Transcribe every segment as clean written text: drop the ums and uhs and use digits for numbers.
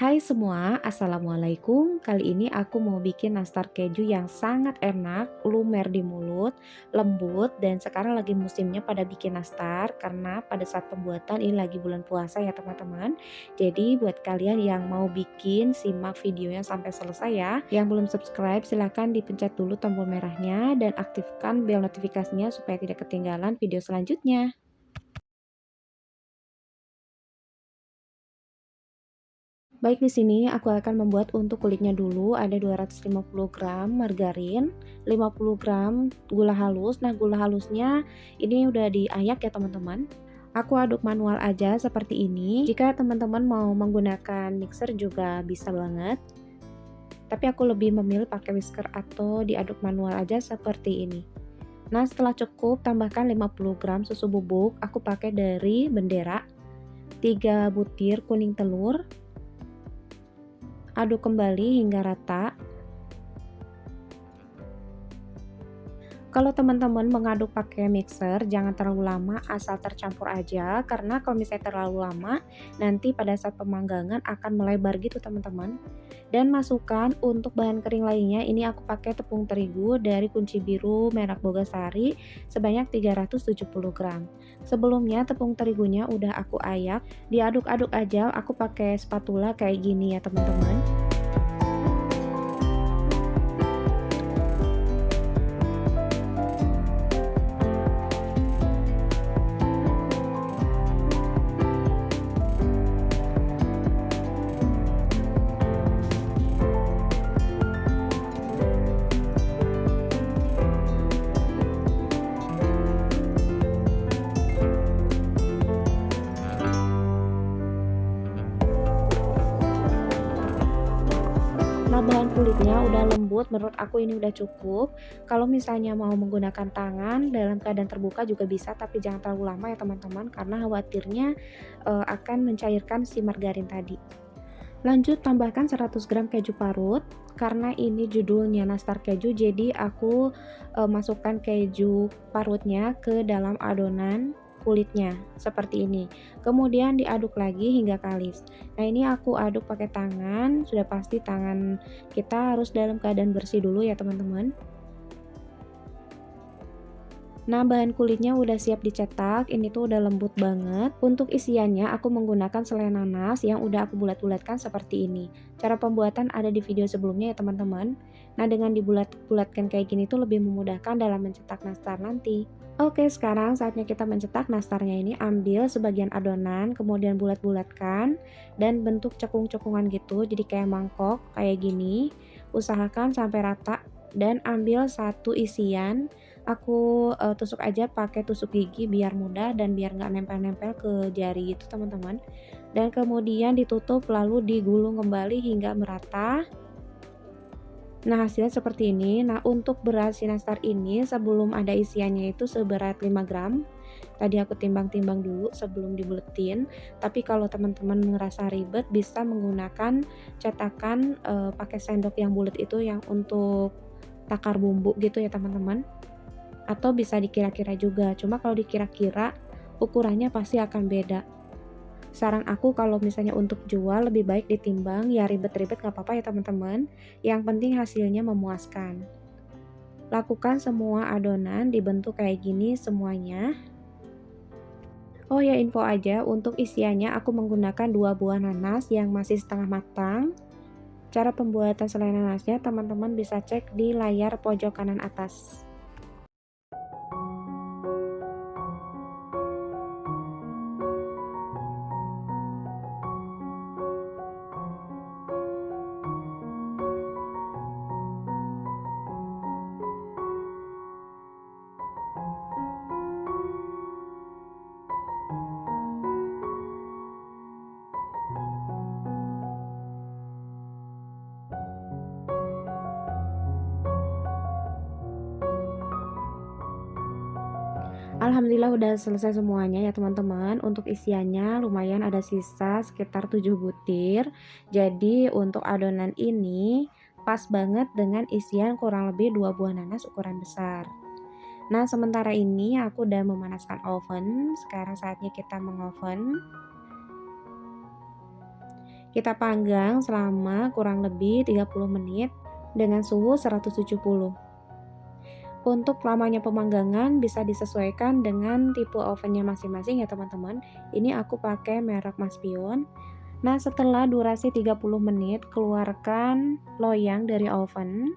Hai semua, assalamualaikum. Kali ini aku mau bikin nastar keju yang sangat enak, lumer di mulut, lembut, dan sekarang lagi musimnya pada bikin nastar karena pada saat pembuatan ini lagi bulan puasa ya teman-teman. Jadi buat kalian yang mau bikin, simak videonya sampai selesai ya. Yang belum subscribe silahkan dipencet dulu tombol merahnya dan aktifkan bel notifikasinya supaya tidak ketinggalan video selanjutnya. Baik, di sini aku akan membuat untuk kulitnya dulu ada 250 gram margarin, 50 gram gula halus. Nah, gula halusnya ini udah diayak ya teman-teman. Aku aduk manual aja seperti ini. Jika teman-teman mau menggunakan mixer juga bisa banget. Tapi aku lebih memilih pakai whisker atau diaduk manual aja seperti ini. Nah, setelah cukup tambahkan 50 gram susu bubuk. Aku pakai dari Bendera, 3 butir kuning telur. Aduk kembali hingga rata. Kalau teman-teman mengaduk pakai mixer, jangan terlalu lama, asal tercampur aja. Karena kalau misalnya terlalu lama, nanti pada saat pemanggangan akan melebar gitu teman-teman. Dan masukkan untuk bahan kering lainnya, ini aku pakai tepung terigu dari Kunci Biru merek Bogasari sebanyak 370 gram. Sebelumnya tepung terigunya udah aku ayak, diaduk-aduk aja, aku pakai spatula kayak gini ya teman-teman. Nah, bahan kulitnya udah lembut, menurut aku ini udah cukup. Kalau misalnya mau menggunakan tangan dalam keadaan terbuka juga bisa, tapi jangan terlalu lama ya teman-teman, karena khawatirnya akan mencairkan si margarin tadi. Lanjut tambahkan 100 gram keju parut, karena ini judulnya nastar keju, jadi aku masukkan keju parutnya ke dalam adonan kulitnya seperti ini. Kemudian diaduk lagi hingga kalis. Nah, ini aku aduk pakai tangan, sudah pasti tangan kita harus dalam keadaan bersih dulu ya teman-teman. Nah, bahan kulitnya udah siap dicetak, ini tuh udah lembut banget. Untuk isiannya aku menggunakan selai nanas yang udah aku bulat-bulatkan seperti ini. Cara pembuatan ada di video sebelumnya ya teman-teman. Nah, dengan dibulat-bulatkan kayak gini tuh lebih memudahkan dalam mencetak nastar nanti. Oke, sekarang saatnya kita mencetak nastarnya ini. Ambil sebagian adonan, kemudian bulat-bulatkan dan bentuk cekung-cekungan gitu, jadi kayak mangkok kayak gini. Usahakan sampai rata dan ambil satu isian. Aku tusuk aja pakai tusuk gigi biar mudah dan biar nggak nempel-nempel ke jari gitu teman-teman. Dan kemudian ditutup lalu digulung kembali hingga merata. Nah, hasilnya seperti ini. Nah, untuk beras nastar ini sebelum ada isiannya itu seberat 5 gram. Tadi aku timbang-timbang dulu sebelum dibuletin. Tapi kalau teman-teman ngerasa ribet bisa menggunakan cetakan pakai sendok yang bulat itu yang untuk takar bumbu gitu ya teman-teman. Atau bisa dikira-kira juga. Cuma kalau dikira-kira ukurannya pasti akan beda. Saran aku kalau misalnya untuk jual lebih baik ditimbang, ya ribet-ribet nggak apa-apa ya teman-teman. Yang penting hasilnya memuaskan. Lakukan semua adonan dibentuk kayak gini semuanya. Oh ya, info aja untuk isiannya aku menggunakan 2 buah nanas yang masih setengah matang. Cara pembuatan selai nanasnya teman-teman bisa cek di layar pojok kanan atas. Alhamdulillah udah selesai semuanya ya teman-teman. Untuk isiannya lumayan ada sisa sekitar 7 butir. Jadi untuk adonan ini pas banget dengan isian kurang lebih 2 buah nanas ukuran besar. Nah, sementara ini aku udah memanaskan oven. Sekarang saatnya kita mengoven. Kita panggang selama kurang lebih 30 menit dengan suhu 170. Untuk lamanya pemanggangan bisa disesuaikan dengan tipe ovennya masing-masing ya teman-teman. Ini aku pakai merek Maspion. Nah, setelah durasi 30 menit, keluarkan loyang dari oven.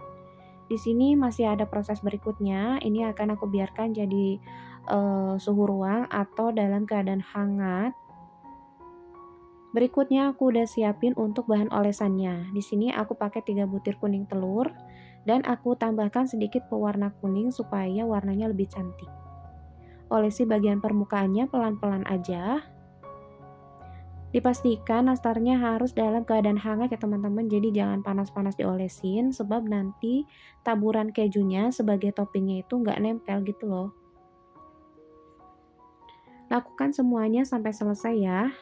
Di sini masih ada proses berikutnya. Ini akan aku biarkan jadi suhu ruang atau dalam keadaan hangat. Berikutnya aku udah siapin untuk bahan olesannya. Di sini aku pakai 3 butir kuning telur dan aku tambahkan sedikit pewarna kuning supaya warnanya lebih cantik. Olesi bagian permukaannya pelan-pelan aja. Dipastikan nastarnya harus dalam keadaan hangat ya teman-teman, jadi jangan panas-panas diolesin sebab nanti taburan kejunya sebagai toppingnya itu nggak nempel gitu loh. Lakukan semuanya sampai selesai ya.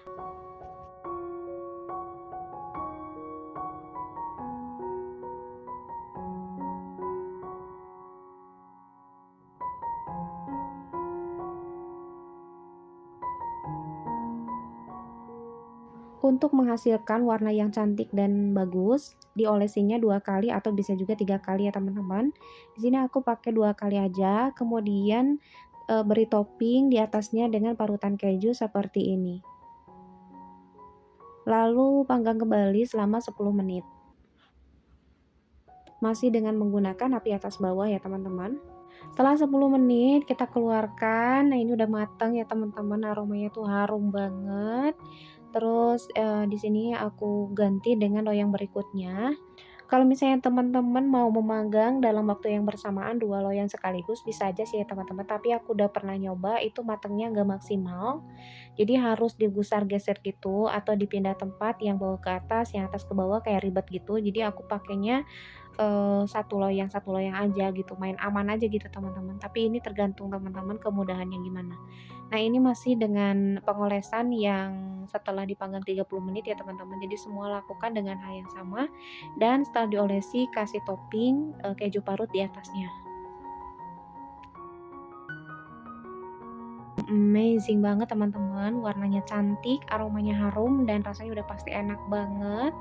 Untuk menghasilkan warna yang cantik dan bagus, diolesinya 2 kali atau bisa juga 3 kali ya teman-teman. Di sini aku pakai 2 kali aja, kemudian, beri topping di atasnya dengan parutan keju seperti ini. Lalu panggang kembali selama 10 menit. Masih dengan menggunakan api atas bawah ya teman-teman. Setelah 10 menit kita keluarkan. Nah, ini udah matang ya teman-teman, aromanya tuh harum banget. Terus, di sini aku ganti dengan loyang berikutnya. Kalau misalnya teman-teman mau memanggang dalam waktu yang bersamaan 2 loyang sekaligus bisa aja sih ya teman-teman, tapi aku udah pernah nyoba itu matangnya nggak maksimal. Jadi harus digusar geser gitu atau dipindah tempat, yang bawah ke atas, yang atas ke bawah kayak ribet gitu. Jadi aku pakainya satu loyang aja gitu, main aman aja gitu teman-teman. Tapi ini tergantung teman-teman kemudahannya gimana. Nah, ini masih dengan pengolesan yang setelah dipanggang 30 menit ya teman-teman. Jadi semua lakukan dengan hal yang sama dan setelah diolesi kasih topping, keju parut di atasnya. Amazing banget teman-teman, warnanya cantik, aromanya harum, dan rasanya udah pasti enak banget.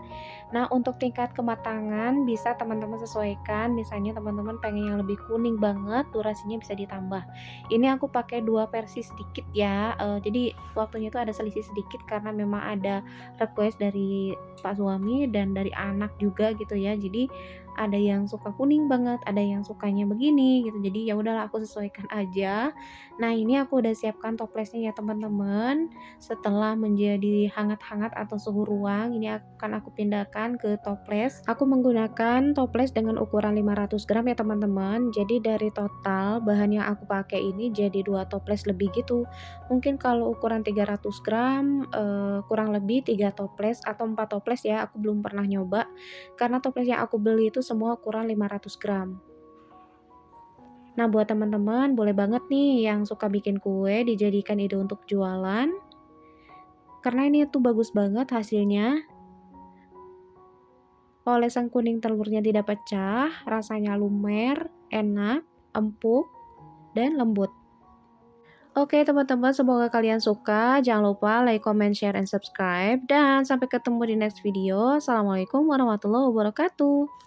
Nah, untuk tingkat kematangan bisa teman-teman sesuaikan, misalnya teman-teman pengen yang lebih kuning banget, durasinya bisa ditambah. Ini aku pakai 2 versi sedikit ya, jadi waktunya itu ada selisih sedikit karena memang ada request dari pak suami dan dari anak juga gitu ya. Jadi ada yang suka kuning banget, ada yang sukanya begini gitu. Jadi ya udahlah aku sesuaikan aja. Nah, ini aku udah siapkan toplesnya ya teman-teman. Setelah menjadi hangat-hangat atau suhu ruang, ini akan aku pindahkan ke toples. Aku menggunakan toples dengan ukuran 500 gram ya teman-teman. Jadi dari total bahan yang aku pakai ini jadi 2 toples lebih gitu. Mungkin kalau ukuran 300 gram kurang lebih 3 toples atau 4 toples ya. Aku belum pernah nyoba karena toples yang aku beli itu semua ukuran 500 gram. Nah, buat teman-teman boleh banget nih yang suka bikin kue dijadikan ide untuk jualan. Karena ini tuh bagus banget hasilnya. Olesan kuning telurnya tidak pecah, rasanya lumer, enak, empuk, dan lembut. Oke teman-teman, semoga kalian suka. Jangan lupa like, comment, share, and subscribe. Dan sampai ketemu di next video. Assalamualaikum warahmatullahi wabarakatuh.